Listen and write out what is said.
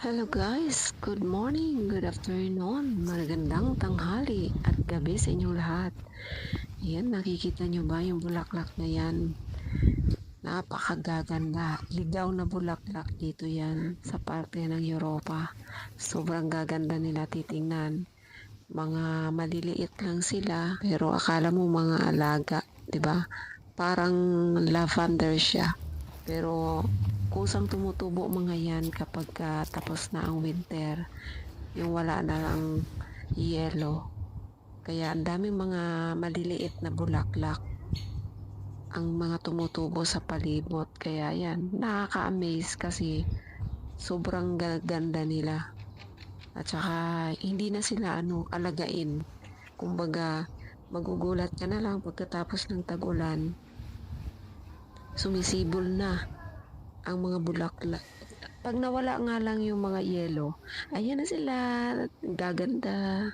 Hello guys, good morning, good afternoon, magandang tanghali at gabi sa inyong lahat. Ayan, nakikita nyo ba yung bulaklak na yan? Napakagaganda, ligaw na bulaklak dito yan sa parte ng Europa. Sobrang gaganda nila titingnan. Mga maliliit lang sila pero akala mo mga alaga, 'di ba? Parang lavender siya. Pero kusang tumutubo mga yan kapag tapos na ang winter, yung wala na lang yelo. Kaya ang daming mga maliliit na bulaklak ang mga tumutubo sa palibot. Kaya yan, nakaka-amaze kasi sobrang ganda nila. At saka hindi na sila alagain. Kumbaga, magugulat ka na lang pagkatapos ng tag-ulan, sumisibol na ang mga bulaklak. Pag nawala nga lang yung mga yelo, ayan na sila, gaganda.